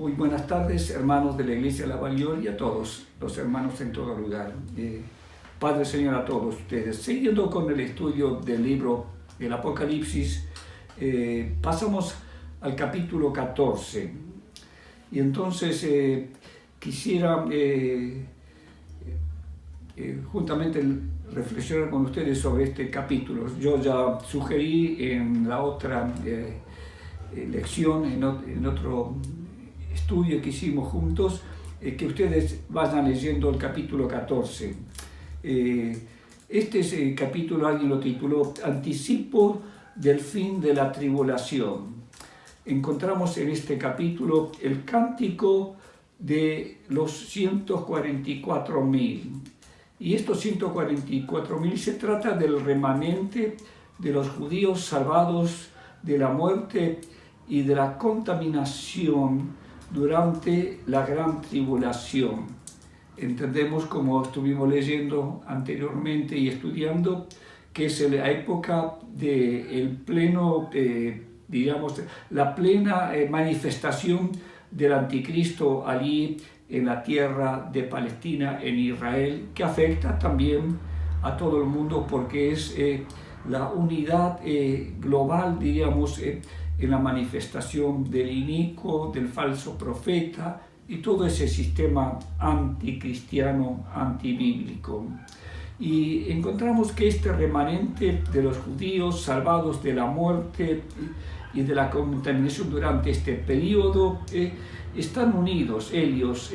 Muy buenas tardes, hermanos de la Iglesia La Valliol y a todos los hermanos en todo lugar. Padre Señor, a todos ustedes. Siguiendo con el estudio del libro del Apocalipsis, pasamos al capítulo 14. Y entonces quisiera juntamente reflexionar con ustedes sobre este capítulo. Yo ya sugerí en la otra lección, en otro estudio que hicimos juntos, que ustedes vayan leyendo el capítulo 14. Este capítulo alguien lo tituló Anticipo del fin de la tribulación. Encontramos en este capítulo el cántico de los 144.000. Y estos 144.000 se trata del remanente de los judíos salvados de la muerte y de la contaminación durante la gran tribulación. Entendemos, como estuvimos leyendo anteriormente y estudiando, que es la época del pleno, la plena manifestación del anticristo allí en la tierra de Palestina, en Israel, que afecta también a todo el mundo porque es la unidad global, en la manifestación del inicuo, del falso profeta y todo ese sistema anticristiano, antibíblico. Y encontramos que este remanente de los judíos salvados de la muerte y de la contaminación durante este periodo están unidos, ellos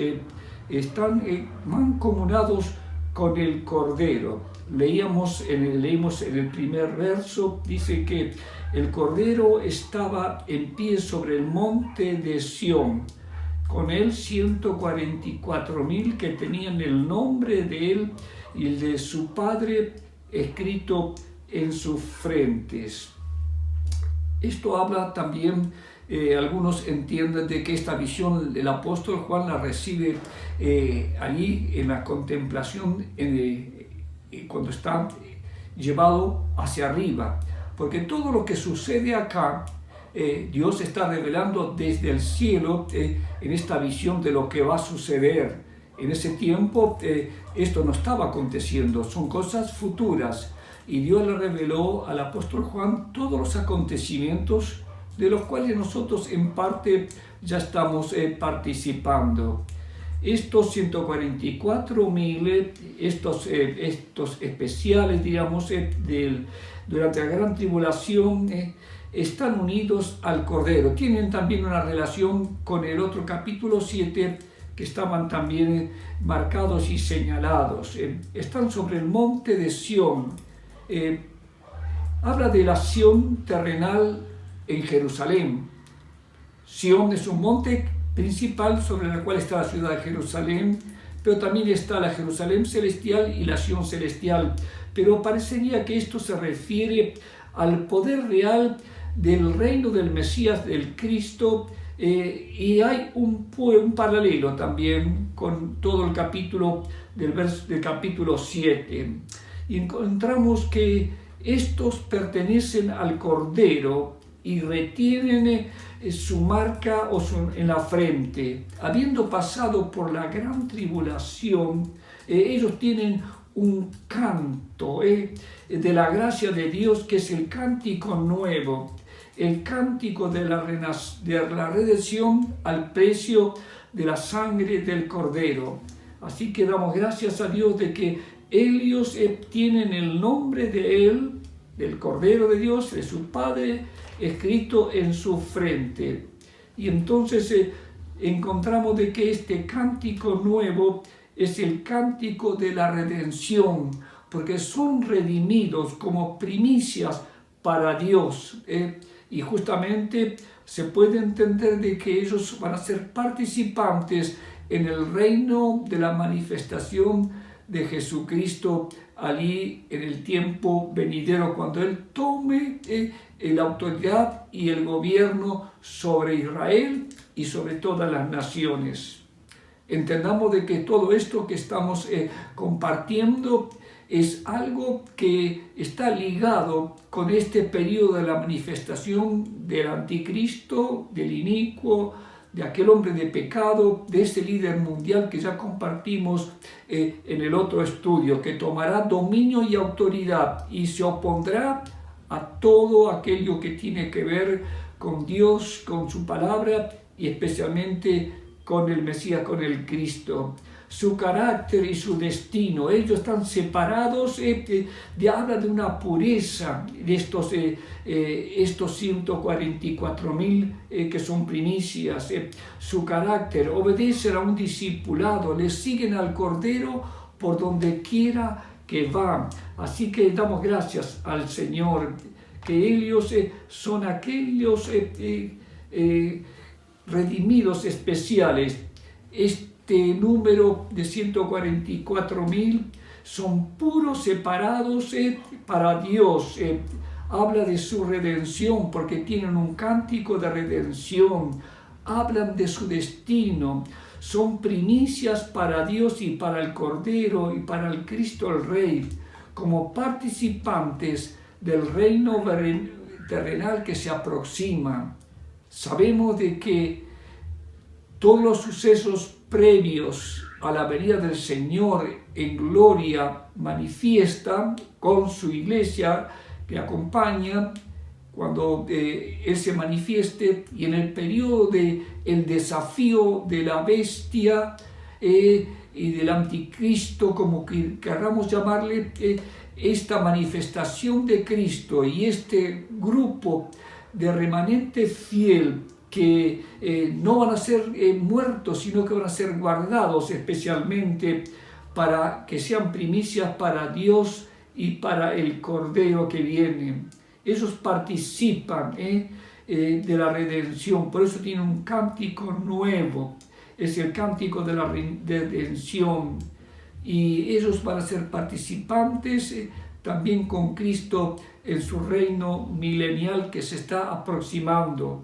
están mancomunados con el Cordero. Leímos en el primer verso, dice que el Cordero estaba en pie sobre el monte de Sión, con él 144.000 que tenían el nombre de él y el de su Padre escrito en sus frentes. Esto habla también, algunos entienden de que esta visión el apóstol Juan la recibe allí en la contemplación cuando está llevado hacia arriba, porque todo lo que sucede acá, Dios está revelando desde el cielo en esta visión de lo que va a suceder. En ese tiempo esto no estaba aconteciendo, son cosas futuras. Y Dios le reveló al apóstol Juan todos los acontecimientos de los cuales nosotros en parte ya estamos participando. Estos 144.000, estos especiales, durante la gran tribulación, están unidos al Cordero. Tienen también una relación con el otro capítulo 7, que estaban también marcados y señalados. Están sobre el monte de Sión. Habla de la Sión terrenal en Jerusalén. Sión es un monte principal sobre el cual está la ciudad de Jerusalén, pero también está la Jerusalén celestial y la Sión celestial. Pero parecería que esto se refiere al poder real del reino del Mesías, del Cristo, y hay un paralelo también con todo el capítulo del capítulo 7. Y encontramos que estos pertenecen al Cordero y retienen su marca en la frente. Habiendo pasado por la gran tribulación, ellos tienen un canto de la gracia de Dios, que es el cántico nuevo, el cántico de la redención al precio de la sangre del Cordero. Así que damos gracias a Dios de que ellos tienen el nombre de Él, del Cordero de Dios, de su Padre, escrito en su frente. Y entonces encontramos de que este cántico nuevo es el cántico de la redención, porque son redimidos como primicias para Dios. Y justamente se puede entender de que ellos van a ser participantes en el reino de la manifestación de Jesucristo allí en el tiempo venidero, cuando Él tome la autoridad y el gobierno sobre Israel y sobre todas las naciones. Entendamos de que todo esto que estamos compartiendo es algo que está ligado con este periodo de la manifestación del anticristo, del inicuo, de aquel hombre de pecado, de ese líder mundial que ya compartimos en el otro estudio, que tomará dominio y autoridad y se opondrá a todo aquello que tiene que ver con Dios, con su palabra y especialmente con el Mesías, con el Cristo. Su carácter y su destino, ellos están separados, habla de una pureza de estos 144.000 que son primicias. Su carácter, obedecen a un discipulado, le siguen al Cordero por donde quiera que va. Así que damos gracias al Señor, que ellos son aquellos redimidos especiales. Este número de 144.000 son puros, separados para Dios. Habla de su redención porque tienen un cántico de redención. Hablan de su destino. Son primicias para Dios y para el Cordero y para el Cristo el Rey, como participantes del reino terrenal que se aproxima. Sabemos de que todos los sucesos previos a la venida del Señor en gloria manifiestan con su iglesia que acompaña cuando Él se manifieste, y en el periodo del desafío de la bestia y del anticristo, como que queramos llamarle, esta manifestación de Cristo y este grupo de remanente fiel que no van a ser muertos, sino que van a ser guardados especialmente para que sean primicias para Dios y para el Cordero que viene. Ellos participan de la redención, por eso tienen un cántico nuevo, es el cántico de la redención, y ellos van a ser participantes también con Cristo en su reino milenial que se está aproximando.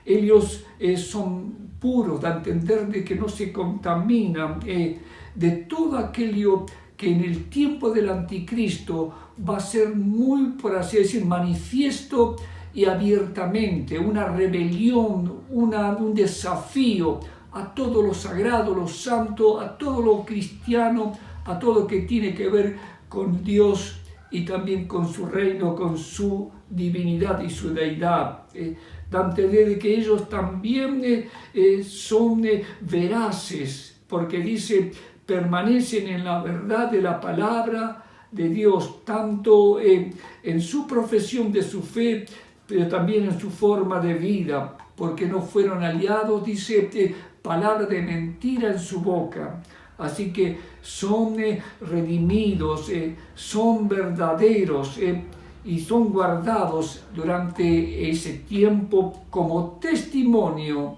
Ellos son puros, da a entender de que no se contaminan de todo aquello que en el tiempo del anticristo va a ser muy, por así decir, manifiesto y abiertamente, una rebelión, un desafío a todo lo sagrado, lo santo, a todo lo cristiano, a todo lo que tiene que ver con Dios y también con su reino, con su divinidad y su deidad. Da a entender de que ellos también son veraces, porque dice, permanecen en la verdad de la palabra de Dios, tanto en su profesión de su fe, pero también en su forma de vida, porque no fueron aliados, dice, palabra de mentira en su boca. Así que son redimidos, son verdaderos y son guardados durante ese tiempo como testimonio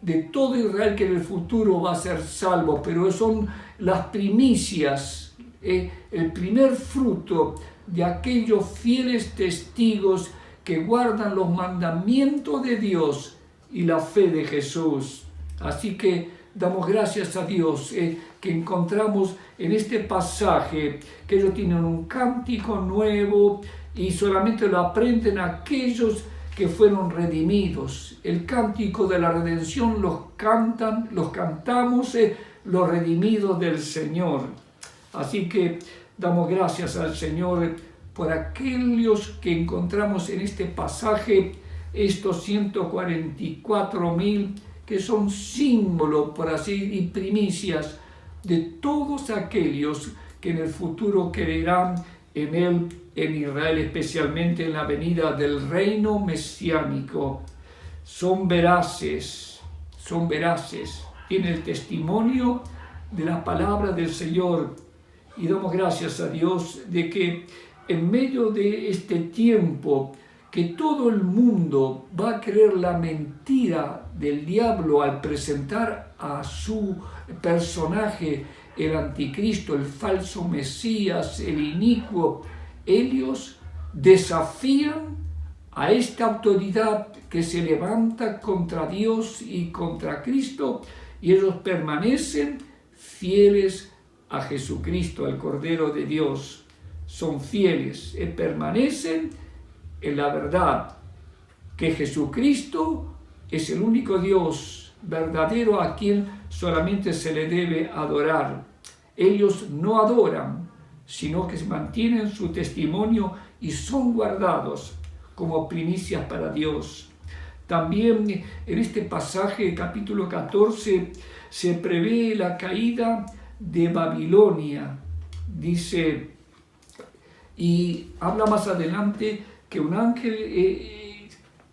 de todo Israel que en el futuro va a ser salvo, pero son las primicias, el primer fruto de aquellos fieles testigos que guardan los mandamientos de Dios y la fe de Jesús. Así que damos gracias a Dios que encontramos en este pasaje que ellos tienen un cántico nuevo y solamente lo aprenden aquellos que fueron redimidos. El cántico de la redención los cantamos los redimidos del Señor. Así que damos gracias al Señor por aquellos que encontramos en este pasaje, estos 144.000 que son símbolos, por así decir, y primicias de todos aquellos que en el futuro creerán en Él, en Israel, especialmente en la venida del reino mesiánico. Son veraces, tienen el testimonio de la palabra del Señor, y damos gracias a Dios de que en medio de este tiempo que todo el mundo va a creer la mentira del diablo al presentar a su personaje, el anticristo, el falso Mesías, el inicuo, ellos desafían a esta autoridad que se levanta contra Dios y contra Cristo, y ellos permanecen fieles a Jesucristo, al Cordero de Dios. Son fieles, permanecen en la verdad, que Jesucristo es el único Dios verdadero a quien solamente se le debe adorar. Ellos no adoran, sino que mantienen su testimonio y son guardados como primicias para Dios. También en este pasaje, capítulo 14, se prevé la caída de Babilonia. Dice, y habla más adelante que un ángel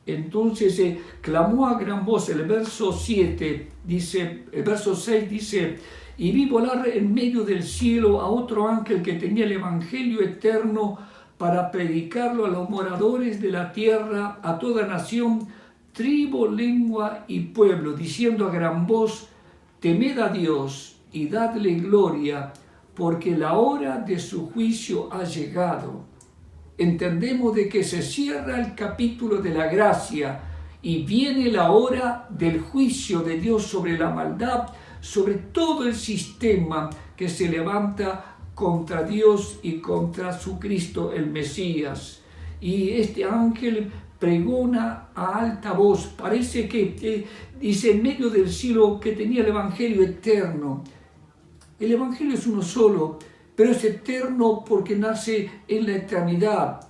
entonces clamó a gran voz. El verso 7 dice, el verso 6 dice, y vi volar en medio del cielo a otro ángel que tenía el evangelio eterno para predicarlo a los moradores de la tierra, a toda nación, tribu, lengua y pueblo, diciendo a gran voz, temed a Dios y dadle gloria, porque la hora de su juicio ha llegado. Entendemos de que se cierra el capítulo de la gracia y viene la hora del juicio de Dios sobre la maldad, sobre todo el sistema que se levanta contra Dios y contra su Cristo, el Mesías. Y este ángel pregona a alta voz, parece que dice en medio del cielo que tenía el evangelio eterno. El evangelio es uno solo, pero es eterno porque nace en la eternidad.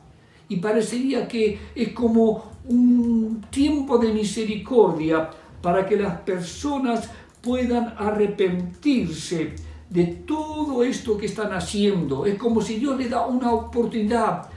Y parecería que es como un tiempo de misericordia para que las personas puedan arrepentirse de todo esto que están haciendo. Es como si Dios les da una oportunidad.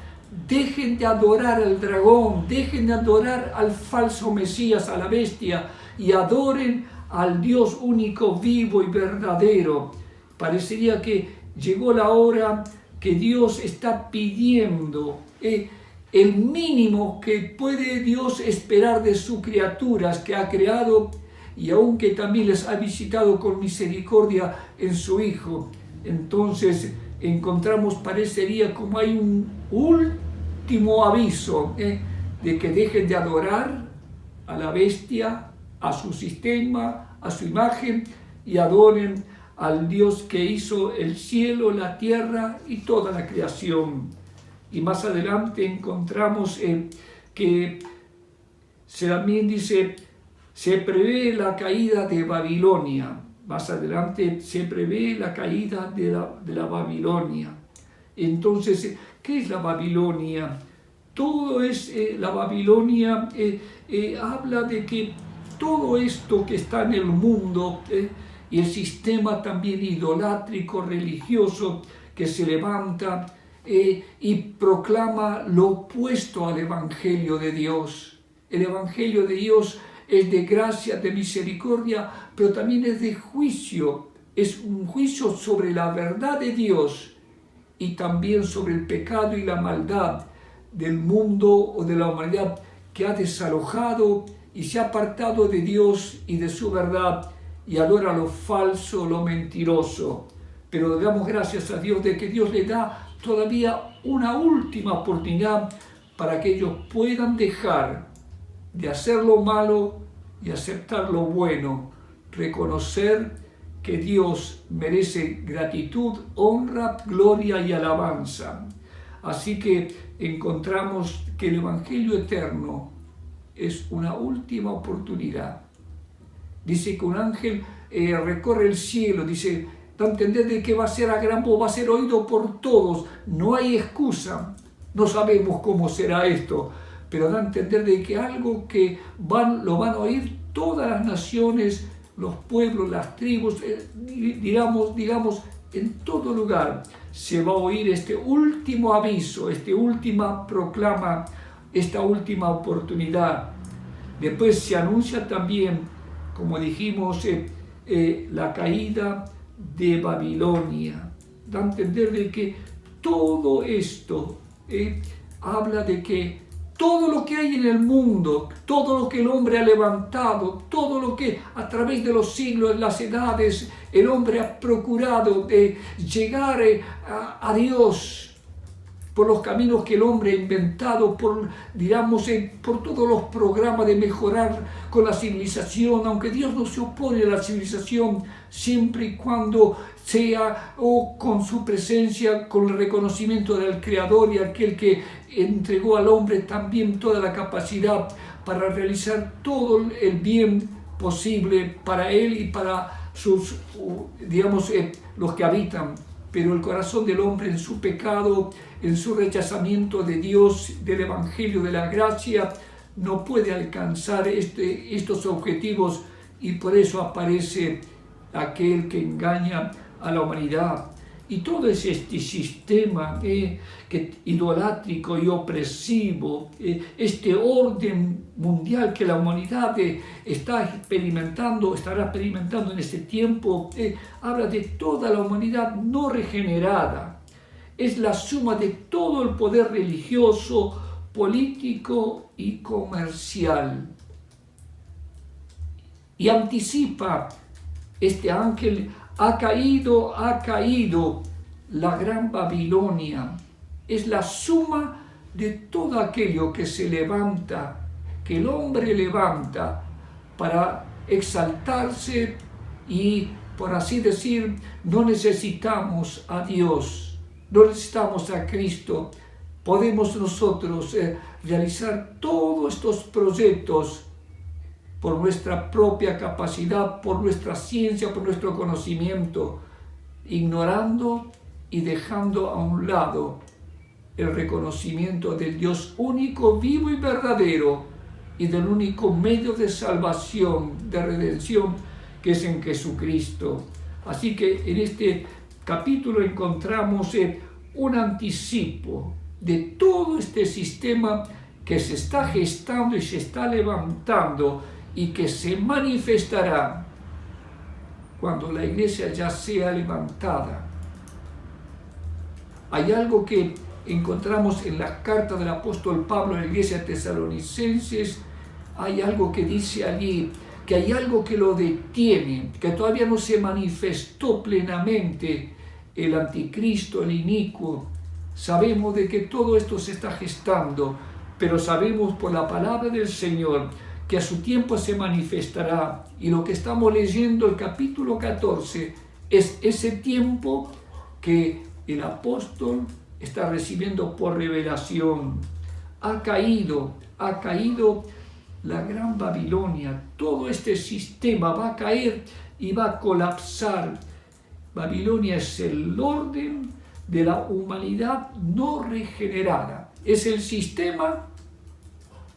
Dejen de adorar al dragón, dejen de adorar al falso Mesías, a la bestia, y adoren al Dios único, vivo y verdadero. Parecería que llegó la hora que Dios está pidiendo el mínimo que puede Dios esperar de sus criaturas que ha creado, y aunque también les ha visitado con misericordia en su Hijo. Entonces encontramos, parecería como hay un último aviso de que dejen de adorar a la bestia, a su sistema, a su imagen, y adoren al Dios que hizo el cielo, la tierra y toda la creación. Y más adelante encontramos que también dice, se prevé la caída de Babilonia. Más adelante se prevé la caída de la Babilonia. Entonces, ¿qué es la Babilonia? Todo es, la Babilonia habla de que todo esto que está en el mundo y el sistema también idolátrico, religioso, que se levanta y proclama lo opuesto al Evangelio de Dios. El Evangelio de Dios es de gracia, de misericordia, pero también es de juicio. Es un juicio sobre la verdad de Dios y también sobre el pecado y la maldad del mundo o de la humanidad que ha desalojado y se ha apartado de Dios y de su verdad y adora lo falso, lo mentiroso. Pero damos gracias a Dios de que Dios le da todavía una última oportunidad para que ellos puedan dejar de hacer lo malo y aceptar lo bueno, reconocer que Dios merece gratitud, honra, gloria y alabanza. Así que encontramos que el Evangelio eterno es una última oportunidad. Dice que un ángel recorre el cielo, dice, da a entender de que va a ser a gran voz, va a ser oído por todos, no hay excusa, no sabemos cómo será esto, pero da a entender de que algo que lo van a oír todas las naciones, los pueblos, las tribus, digamos, en todo lugar se va a oír este último aviso, esta última proclama, esta última oportunidad. Después se anuncia también, como dijimos, la caída de Babilonia. Da a entender de que todo esto habla de que todo lo que hay en el mundo, todo lo que el hombre ha levantado, todo lo que a través de los siglos, las edades, el hombre ha procurado de llegar a Dios por los caminos que el hombre ha inventado, por todos los programas de mejorar con la civilización, aunque Dios no se opone a la civilización, siempre y cuando sea con su presencia, con el reconocimiento del Creador y aquel que entregó al hombre también toda la capacidad para realizar todo el bien posible para él y para sus, digamos, los que habitan. Pero el corazón del hombre en su pecado, en su rechazamiento de Dios, del Evangelio, de la gracia, no puede alcanzar estos objetivos, y por eso aparece aquel que engaña a la humanidad. Y todo este sistema idolátrico y opresivo, este orden mundial que la humanidad estará experimentando en este tiempo, habla de toda la humanidad no regenerada. Es la suma de todo el poder religioso, político y comercial. Y anticipa este ángel: ha caído la gran Babilonia. Es la suma de todo aquello que se levanta, que el hombre levanta para exaltarse, y, por así decir, no necesitamos a Dios, no necesitamos a Cristo. Podemos nosotros realizar todos estos proyectos por nuestra propia capacidad, por nuestra ciencia, por nuestro conocimiento, ignorando y dejando a un lado el reconocimiento del Dios único, vivo y verdadero, y del único medio de salvación, de redención, que es en Jesucristo. Así que en este capítulo encontramos un anticipo de todo este sistema que se está gestando y se está levantando, y que se manifestará cuando la iglesia ya sea levantada. Hay algo que encontramos en la carta del apóstol Pablo a la iglesia de Tesalonicenses. Hay algo que dice allí, que hay algo que lo detiene, que todavía no se manifestó plenamente el anticristo, el inicuo. Sabemos de que todo esto se está gestando, pero sabemos por la palabra del Señor que a su tiempo se manifestará. Y lo que estamos leyendo, el capítulo 14, es ese tiempo que el apóstol está recibiendo por revelación. Ha caído la gran Babilonia. Todo este sistema va a caer y va a colapsar. Babilonia es el orden de la humanidad no regenerada. Es el sistema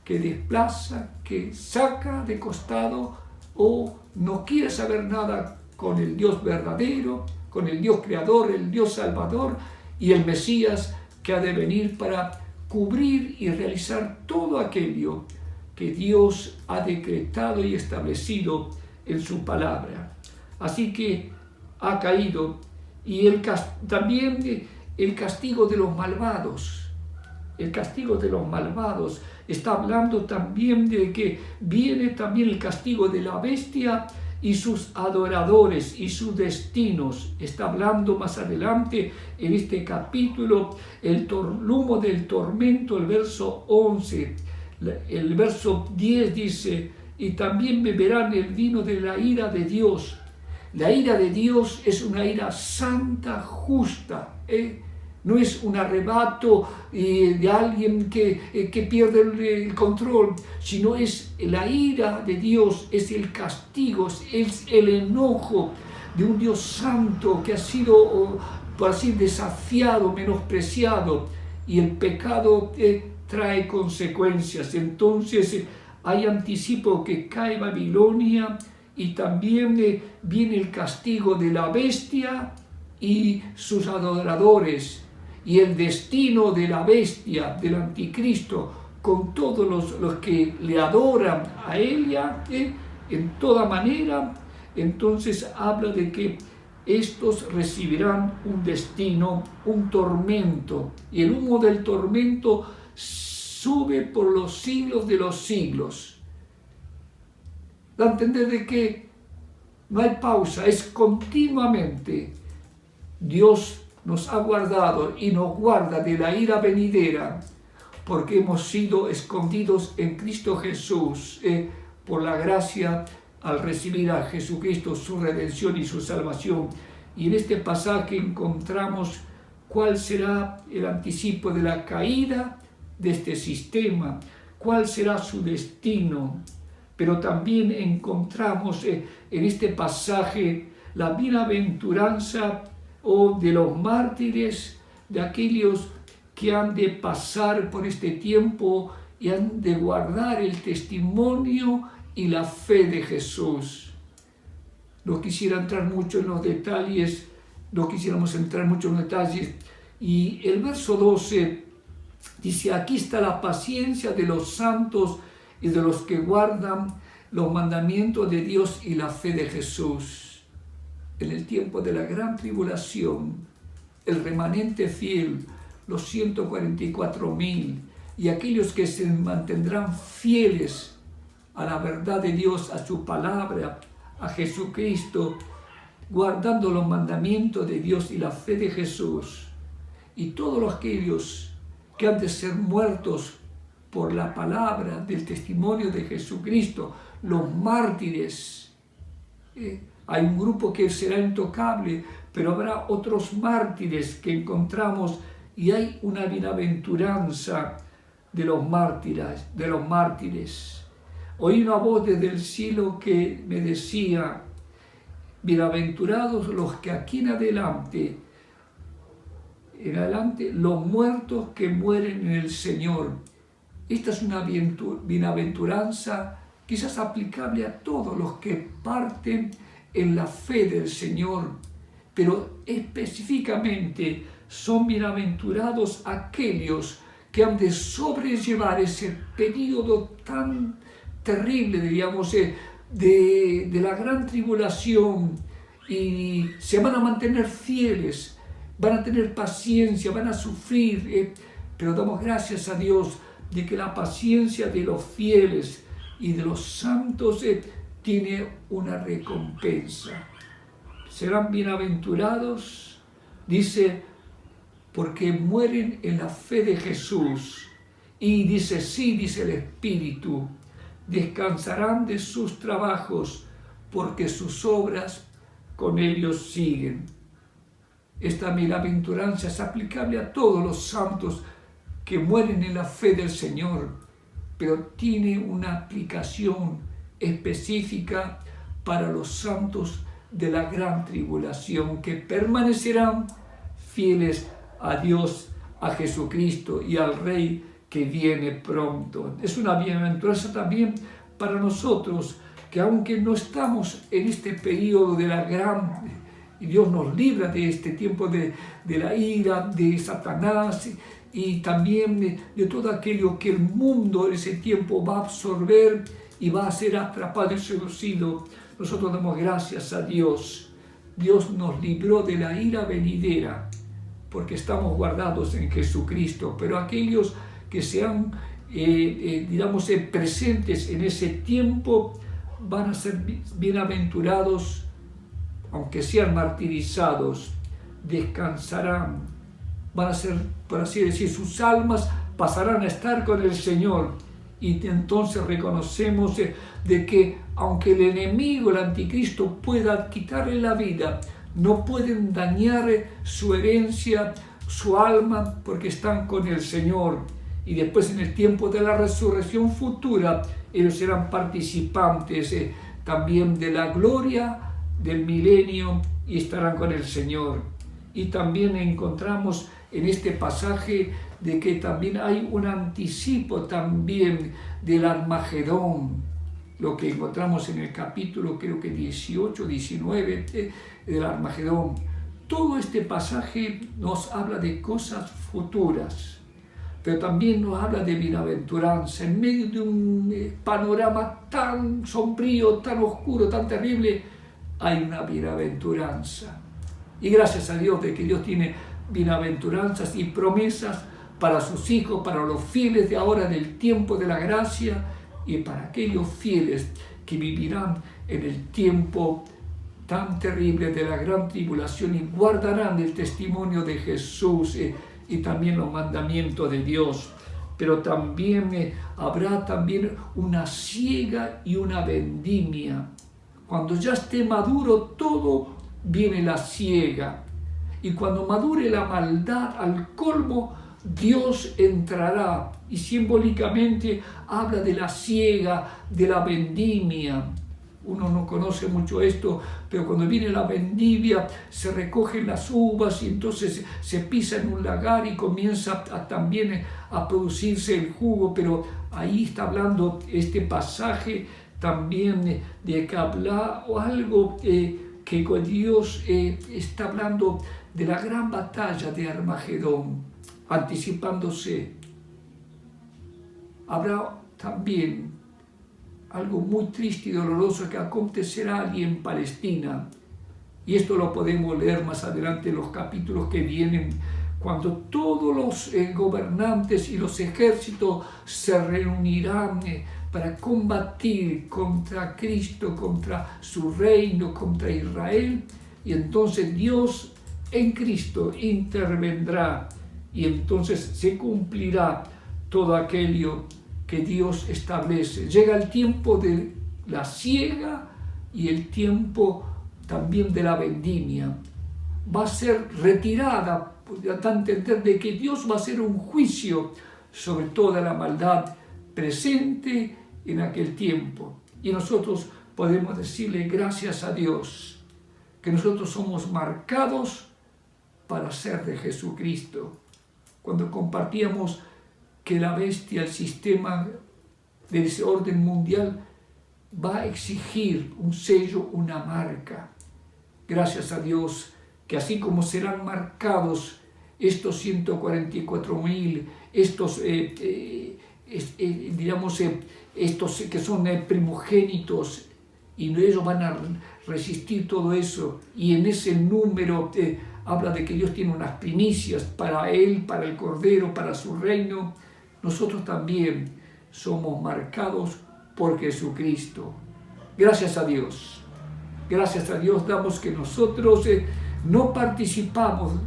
que desplaza, que saca de costado, o no quiere saber nada con el Dios verdadero, con el Dios creador, el Dios salvador y el Mesías que ha de venir para cubrir y realizar todo aquello que Dios ha decretado y establecido en su palabra. Así que ha caído, y también el castigo de los malvados. El castigo de los malvados. Está hablando también de que viene también el castigo de la bestia y sus adoradores y sus destinos. Está hablando más adelante en este capítulo el humo del tormento, el verso 11. El verso 10 dice: y también beberán el vino de la ira de Dios. La ira de Dios es una ira santa, justa, no es un arrebato de alguien que pierde el control, sino es la ira de Dios, es el castigo, es el enojo de un Dios santo que ha sido, por así, desafiado, menospreciado, y el pecado trae consecuencias. Entonces hay anticipo que cae Babilonia, y también viene el castigo de la bestia y sus adoradores, y el destino de la bestia, del anticristo, con todos los que le adoran a ella en toda manera. Entonces habla de que estos recibirán un destino, un tormento, y el humo del tormento sube por los siglos de los siglos. Da a entender de que no hay pausa, es continuamente. Dios nos ha guardado y nos guarda de la ira venidera, porque hemos sido escondidos en Cristo Jesús por la gracia al recibir a Jesucristo, su redención y su salvación. Y en este pasaje encontramos cuál será el anticipo de la caída de este sistema, cuál será su destino. pero también encontramos en este pasaje la bienaventuranza de los mártires, de aquellos que han de pasar por este tiempo y han de guardar el testimonio y la fe de Jesús. No quisiera entrar mucho en los detalles, no quisiéramos entrar mucho en los detalles. Y el verso 12 dice: aquí está la paciencia de los santos y de los que guardan los mandamientos de Dios y la fe de Jesús. En el tiempo de la gran tribulación, el remanente fiel, los 144,000, y aquellos que se mantendrán fieles a la verdad de Dios, a su palabra, a Jesucristo, guardando los mandamientos de Dios y la fe de Jesús, y todos aquellos que han de ser muertos por la palabra del testimonio de Jesucristo, los mártires. Hay un grupo que será intocable, pero habrá otros mártires que encontramos, y hay una bienaventuranza de los mártires. Oí una voz desde el cielo que me decía: bienaventurados los que aquí en adelante, los muertos que mueren en el Señor. Esta es una bienaventuranza quizás aplicable a todos los que parten en la fe del Señor, pero específicamente son bienaventurados aquellos que han de sobrellevar ese periodo tan terrible, diríamos, de la gran tribulación, y se van a mantener fieles, van a tener paciencia, van a sufrir, pero damos gracias a Dios de que la paciencia de los fieles y de los santos tiene una recompensa. Serán bienaventurados, dice, porque mueren en la fe de Jesús. Y dice, sí, dice el Espíritu, descansarán de sus trabajos, porque sus obras con ellos siguen. Esta bienaventuranza es aplicable a todos los santos que mueren en la fe del Señor, pero tiene una aplicación específica para los santos de la gran tribulación, que permanecerán fieles a Dios, a Jesucristo y al Rey que viene pronto. Es una bienaventuranza también para nosotros, que aunque no estamos en este periodo de la gran, y Dios nos libra de este tiempo de la ira de Satanás, y también de todo aquello que el mundo en ese tiempo va a absorber y va a ser atrapado y seducido, nosotros damos gracias a Dios. Dios nos libró de la ira venidera, porque estamos guardados en Jesucristo. Pero aquellos que sean, presentes en ese tiempo, van a ser bienaventurados, aunque sean martirizados, descansarán, van a ser, por así decir, sus almas pasarán a estar con el Señor. Y entonces reconocemos de que aunque el enemigo, el anticristo, pueda quitarle la vida, no pueden dañar su herencia, su alma, porque están con el Señor. Y después, en el tiempo de la resurrección futura, ellos serán participantes también de la gloria del milenio y estarán con el Señor. Y también encontramos en este pasaje de que también hay un anticipo también del Armagedón, lo que encontramos en el capítulo, creo que 18, 19, del Armagedón. Todo este pasaje nos habla de cosas futuras, pero también nos habla de bienaventuranza. En medio de un panorama tan sombrío, tan oscuro, tan terrible, hay una bienaventuranza. Y gracias a Dios de que Dios tiene bienaventuranzas y promesas para sus hijos, para los fieles de ahora, del tiempo de la gracia, y para aquellos fieles que vivirán en el tiempo tan terrible de la gran tribulación y guardarán el testimonio de Jesús y también los mandamientos de Dios. Pero también habrá también una siega y una vendimia. Cuando ya esté maduro todo, viene la siega. Y cuando madure la maldad al colmo, Dios entrará, y simbólicamente habla de la siega, de la vendimia. Uno no conoce mucho esto, pero cuando viene la vendimia se recogen las uvas y entonces se pisa en un lagar y comienza también a producirse el jugo, pero ahí está hablando este pasaje también de que habla o algo que Dios está hablando de la gran batalla de Armagedón, anticipándose. Habrá también algo muy triste y doloroso que acontecerá allí en Palestina. Y esto lo podemos leer más adelante en los capítulos que vienen, cuando todos los gobernantes y los ejércitos se reunirán para combatir contra Cristo, contra su reino, contra Israel. Y entonces Dios en Cristo intervendrá y entonces se cumplirá todo aquello que Dios establece. Llega el tiempo de la siega y el tiempo también de la vendimia. Va a ser retirada, da a entender de que Dios va a hacer un juicio sobre toda la maldad presente en aquel tiempo. Y nosotros podemos decirle gracias a Dios, que nosotros somos marcados para ser de Jesucristo. Cuando compartíamos que la bestia, el sistema de ese orden mundial, va a exigir un sello, una marca. Gracias a Dios, que así como serán marcados estos 144.000, estos que son primogénitos, y ellos van a resistir todo eso, y en ese número habla de que Dios tiene unas primicias para Él, para el Cordero, para su reino. Nosotros también somos marcados por Jesucristo. Gracias a Dios damos que nosotros no participamos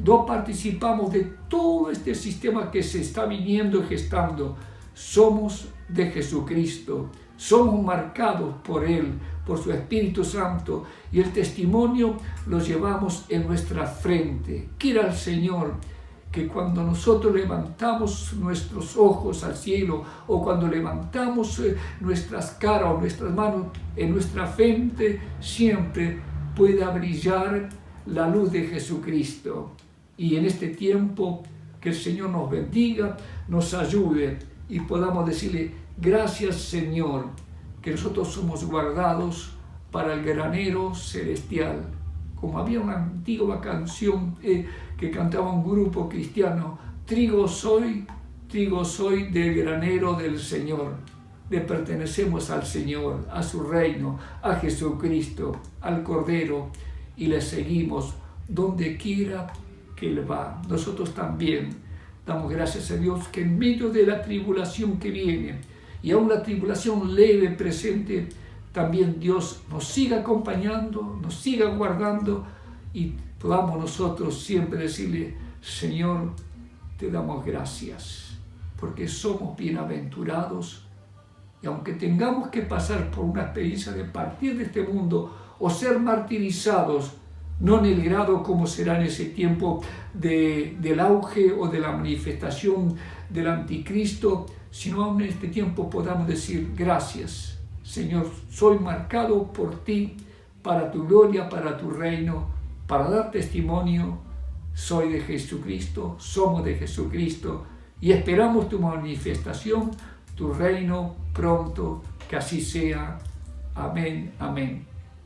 de todo este sistema que se está viniendo y gestando. Somos de Jesucristo, somos marcados por Él, por su Espíritu Santo, y el testimonio lo llevamos en nuestra frente. Quiera el Señor que cuando nosotros levantamos nuestros ojos al cielo, o cuando levantamos nuestras caras o nuestras manos, en nuestra frente siempre pueda brillar la luz de Jesucristo. Y en este tiempo que el Señor nos bendiga, nos ayude y podamos decirle gracias, Señor, que nosotros somos guardados para el granero celestial. Como había una antigua canción que cantaba un grupo cristiano: trigo soy del granero del Señor. Le pertenecemos al Señor, a su reino, a Jesucristo, al Cordero, y le seguimos donde quiera que Él va. Nosotros también damos gracias a Dios que en medio de la tribulación que viene, y aún la tribulación leve presente, también Dios nos siga acompañando, nos siga guardando, y podamos nosotros siempre decirle: Señor, te damos gracias, porque somos bienaventurados, y aunque tengamos que pasar por una experiencia de partir de este mundo o ser martirizados, no en el grado como será en ese tiempo del auge o de la manifestación del anticristo, sino aún en este tiempo podamos decir: gracias, Señor, soy marcado por ti, para tu gloria, para tu reino, para dar testimonio. Soy de Jesucristo, somos de Jesucristo, y esperamos tu manifestación, tu reino pronto, que así sea. Amén, amén.